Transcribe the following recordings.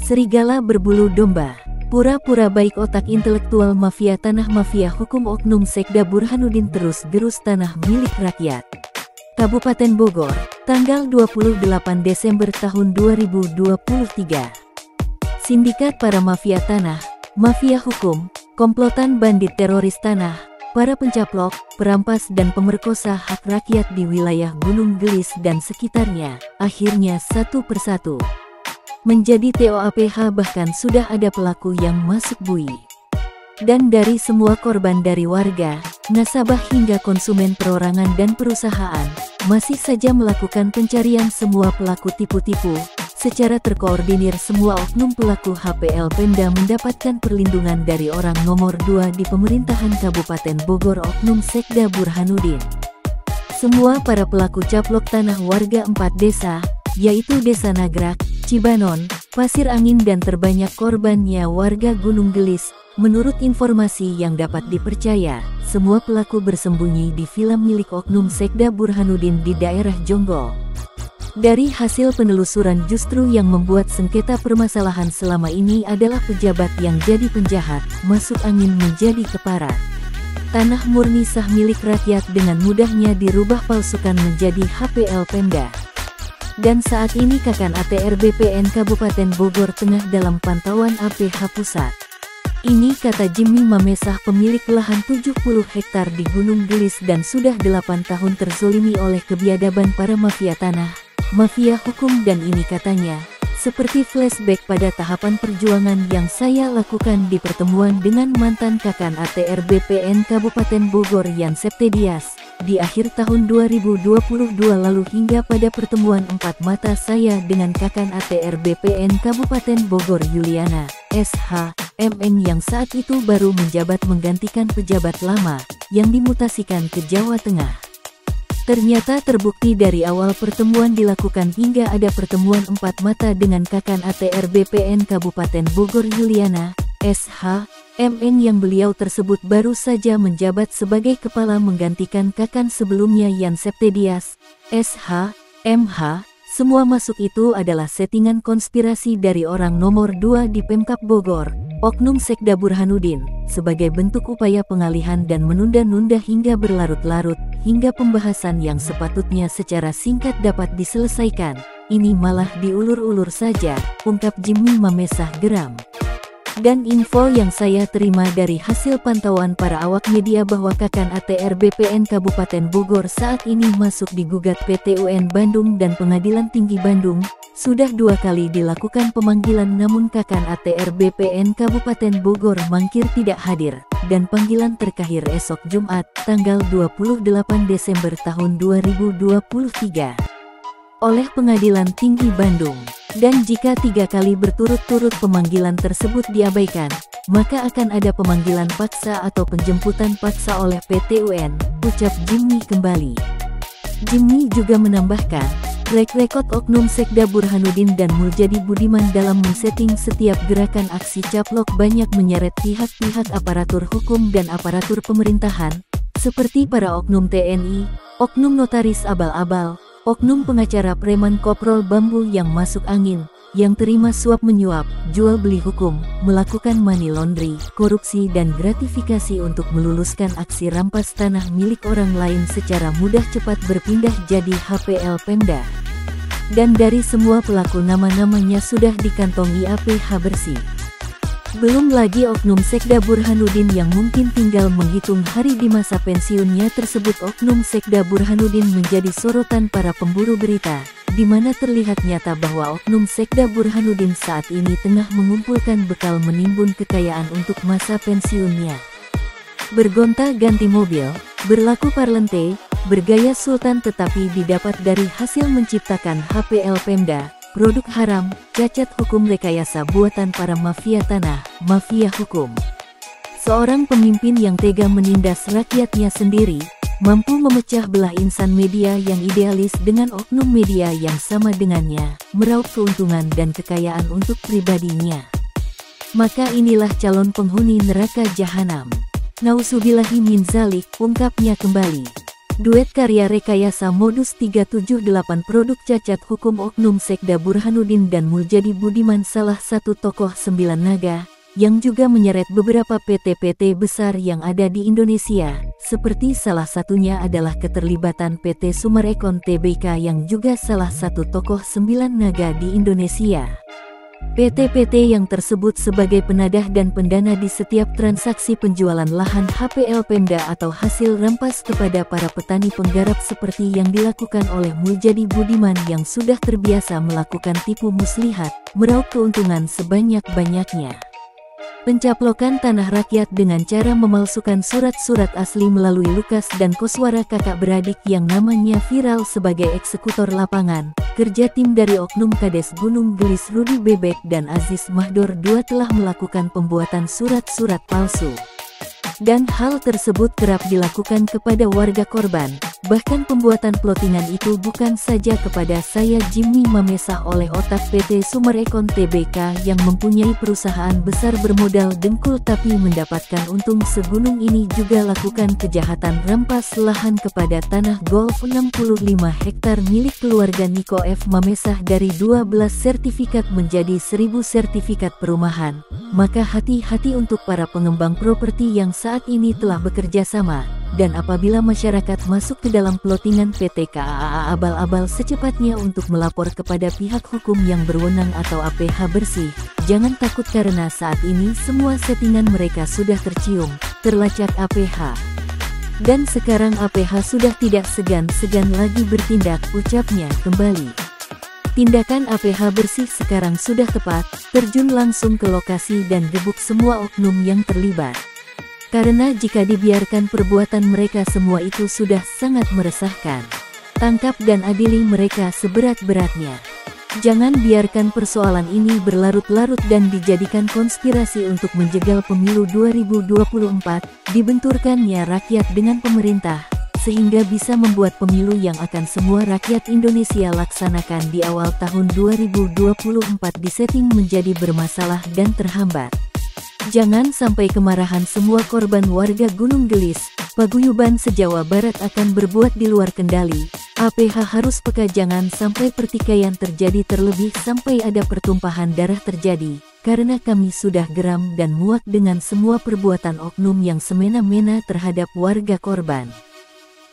Serigala berbulu domba. Pura-pura baik otak intelektual mafia tanah, mafia hukum oknum Sekda Burhanuddin terus gerus tanah milik rakyat. Kabupaten Bogor, tanggal 28 Desember tahun 2023. Sindikat para mafia tanah, mafia hukum, komplotan bandit teroris tanah, para pencaplok, perampas dan pemerkosa hak rakyat di wilayah Gunung Gelis dan sekitarnya, akhirnya satu persatu menjadi TOAPH, bahkan sudah ada pelaku yang masuk bui. Dan dari semua korban, dari warga, nasabah hingga konsumen perorangan dan perusahaan, masih saja melakukan pencarian semua pelaku tipu-tipu. Secara terkoordinir semua oknum pelaku HPL Pemda mendapatkan perlindungan dari orang nomor 2 di pemerintahan Kabupaten Bogor, oknum Sekda Burhanuddin. Semua para pelaku caplok tanah warga 4 desa, yaitu Desa Nagrak, Cibanon, Pasir Angin dan terbanyak korbannya warga Gunung Gelis. Menurut informasi yang dapat dipercaya, semua pelaku bersembunyi di vila milik oknum Sekda Burhanuddin di daerah Jonggol. Dari hasil penelusuran, justru yang membuat sengketa permasalahan selama ini adalah pejabat yang jadi penjahat, masuk angin menjadi kepara. Tanah murni sah milik rakyat dengan mudahnya dirubah palsukan menjadi HPL Pemda. Dan saat ini Kakan ATR BPN Kabupaten Bogor tengah dalam pantauan APH Pusat. Ini kata Jimmy Mamesah, pemilik lahan 70 hektar di Gunung Gelis dan sudah 8 tahun terzolimi oleh kebiadaban para mafia tanah, mafia hukum, dan ini katanya, seperti flashback pada tahapan perjuangan yang saya lakukan di pertemuan dengan mantan Kakan ATR BPN Kabupaten Bogor Yan Septedias di akhir tahun 2022 lalu hingga pada pertemuan empat mata saya dengan Kakan ATR BPN Kabupaten Bogor Yuliana SH MN yang saat itu baru menjabat menggantikan pejabat lama yang dimutasikan ke Jawa Tengah. Ternyata terbukti dari awal pertemuan dilakukan hingga ada pertemuan empat mata dengan Kakan ATR BPN Kabupaten Bogor Yuliana SH MN yang beliau tersebut baru saja menjabat sebagai kepala menggantikan Kakan sebelumnya Yan Septedias SH MH. Semua masuk itu adalah settingan konspirasi dari orang nomor 2 di Pemkab Bogor, oknum Sekda Burhanuddin, sebagai bentuk upaya pengalihan dan menunda-nunda hingga berlarut-larut, hingga pembahasan yang sepatutnya secara singkat dapat diselesaikan, ini malah diulur-ulur saja, ungkap Jimmy Mamesah geram. Dan info yang saya terima dari hasil pantauan para awak media bahwa Kakan ATR BPN Kabupaten Bogor saat ini masuk digugat PT UN Bandung dan Pengadilan Tinggi Bandung. Sudah 2 kali dilakukan pemanggilan namun Kakan ATR BPN Kabupaten Bogor mangkir tidak hadir, dan panggilan terakhir esok Jumat, tanggal 28 Desember tahun 2023 oleh Pengadilan Tinggi Bandung. Dan jika 3 kali berturut-turut pemanggilan tersebut diabaikan, maka akan ada pemanggilan paksa atau penjemputan paksa oleh PT UN, ucap Jimmy kembali. Jimmy juga menambahkan, track record oknum Sekda Burhanuddin dan Muljadi Budiman dalam men-setting setiap gerakan aksi caplok banyak menyeret pihak-pihak aparatur hukum dan aparatur pemerintahan, seperti para oknum TNI, oknum notaris abal-abal, oknum pengacara preman Koprol Bambu yang masuk angin, yang terima suap menyuap, jual beli hukum, melakukan money laundry, korupsi dan gratifikasi untuk meluluskan aksi rampas tanah milik orang lain secara mudah cepat berpindah jadi HPL Pemda. Dan dari semua pelaku nama-namanya sudah dikantongi APH bersih. Belum lagi oknum Sekda Burhanuddin yang mungkin tinggal menghitung hari di masa pensiunnya tersebut. Oknum Sekda Burhanuddin menjadi sorotan para pemburu berita, di mana terlihat nyata bahwa oknum Sekda Burhanuddin saat ini tengah mengumpulkan bekal menimbun kekayaan untuk masa pensiunnya. Bergonta-ganti mobil, berlaku parlente, bergaya sultan tetapi didapat dari hasil menciptakan HPL Pemda, produk haram, cacat hukum, rekayasa buatan para mafia tanah, mafia hukum. Seorang pemimpin yang tega menindas rakyatnya sendiri, mampu memecah belah insan media yang idealis dengan oknum media yang sama dengannya, meraup keuntungan dan kekayaan untuk pribadinya. Maka inilah calon penghuni neraka jahanam. Nauzubillahi min zalik, ungkapnya kembali. Duet karya rekayasa modus 378 produk cacat hukum oknum Sekda Burhanuddin dan Muljadi Budiman, salah satu tokoh 9 naga, yang juga menyeret beberapa PT-PT besar yang ada di Indonesia, seperti salah satunya adalah keterlibatan PT Sumarekon Tbk yang juga salah satu tokoh 9 naga di Indonesia. PT-PT yang tersebut sebagai penadah dan pendana di setiap transaksi penjualan lahan HPL Pemda atau hasil rampas kepada para petani penggarap seperti yang dilakukan oleh Muljadi Budiman yang sudah terbiasa melakukan tipu muslihat, meraup keuntungan sebanyak-banyaknya. Pencaplokan tanah rakyat dengan cara memalsukan surat-surat asli melalui Lukas dan Koswara, kakak beradik yang namanya viral sebagai eksekutor lapangan. Kerja tim dari Oknum Kades Gunung Gelis Rudi Bebek dan Aziz Mahdor II telah melakukan pembuatan surat-surat palsu. Dan hal tersebut kerap dilakukan kepada warga korban. Bahkan pembuatan plottingan itu bukan saja kepada saya Jimmy Mamesah oleh otak PT Sumarekon Tbk yang mempunyai perusahaan besar bermodal dengkul tapi mendapatkan untung segunung ini, juga lakukan kejahatan rampas lahan kepada tanah golf 65 hektar milik keluarga Niko F. Mamesah dari 12 sertifikat menjadi 1000 sertifikat perumahan. Maka hati-hati untuk para pengembang properti yang saat ini telah bekerja sama, dan apabila masyarakat masuk ke dalam plottingan PT KAA abal-abal secepatnya untuk melapor kepada pihak hukum yang berwenang atau APH bersih. Jangan takut karena saat ini semua settingan mereka sudah tercium, terlacak APH. Dan sekarang APH sudah tidak segan-segan lagi bertindak, ucapnya kembali. Tindakan APH bersih sekarang sudah tepat, terjun langsung ke lokasi dan gebuk semua oknum yang terlibat. Karena jika dibiarkan perbuatan mereka semua itu sudah sangat meresahkan. Tangkap dan adili mereka seberat-beratnya. Jangan biarkan persoalan ini berlarut-larut dan dijadikan konspirasi untuk menjegal pemilu 2024, dibenturkannya rakyat dengan pemerintah, sehingga bisa membuat pemilu yang akan semua rakyat Indonesia laksanakan di awal tahun 2024 disetting menjadi bermasalah dan terhambat. Jangan sampai kemarahan semua korban warga Gunung Gelis, paguyuban se-Jawa Barat akan berbuat di luar kendali. APH harus peka, jangan sampai pertikaian terjadi, terlebih sampai ada pertumpahan darah terjadi, karena kami sudah geram dan muak dengan semua perbuatan oknum yang semena-mena terhadap warga korban.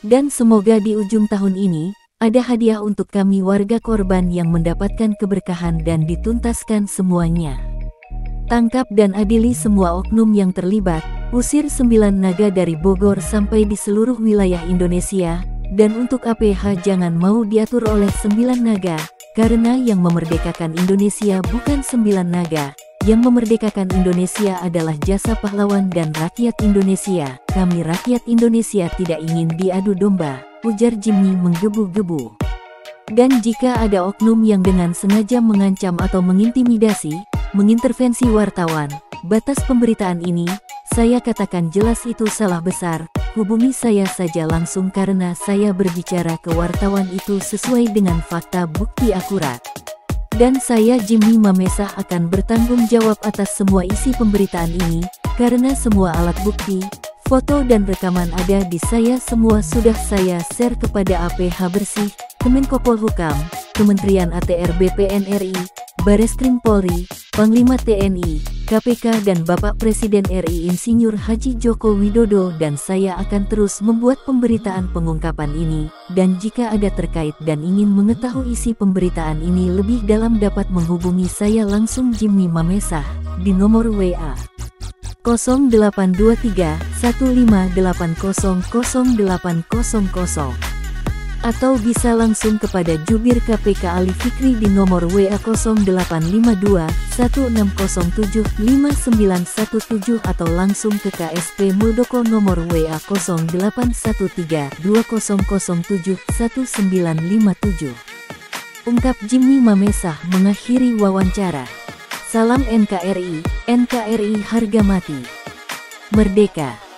Dan semoga di ujung tahun ini, ada hadiah untuk kami warga korban yang mendapatkan keberkahan dan dituntaskan semuanya. Tangkap dan adili semua oknum yang terlibat, usir 9 naga dari Bogor sampai di seluruh wilayah Indonesia, dan untuk APH jangan mau diatur oleh 9 naga, karena yang memerdekakan Indonesia bukan 9 naga, yang memerdekakan Indonesia adalah jasa pahlawan dan rakyat Indonesia. Kami rakyat Indonesia tidak ingin diadu domba, ujar Jimmy menggebu-gebu. Dan jika ada oknum yang dengan sengaja mengancam atau mengintimidasi, mengintervensi wartawan, batas pemberitaan ini, saya katakan jelas itu salah besar. Hubungi saya saja langsung karena saya berbicara ke wartawan itu sesuai dengan fakta bukti akurat. Dan saya Jimmy Mamesah akan bertanggung jawab atas semua isi pemberitaan ini, karena semua alat bukti, foto dan rekaman ada di saya, semua sudah saya share kepada APH Bersih, Kemenko Polhukam, Kementerian ATR BPN RI, Bareskrim Polri, Panglima TNI, KPK dan Bapak Presiden RI Insinyur Haji Joko Widodo, dan saya akan terus membuat pemberitaan pengungkapan ini, dan jika ada terkait dan ingin mengetahui isi pemberitaan ini lebih dalam dapat menghubungi saya langsung Jimmy Mamesah, di nomor WA 0823 1580 0800 atau bisa langsung kepada Jubir KPK Ali Fikri di nomor WA 0852 1607 5917 atau langsung ke KSP Muldoko nomor WA 0813 2007 1957. Ungkap Jimmy Mamesah mengakhiri wawancara. Salam NKRI, NKRI harga mati. Merdeka.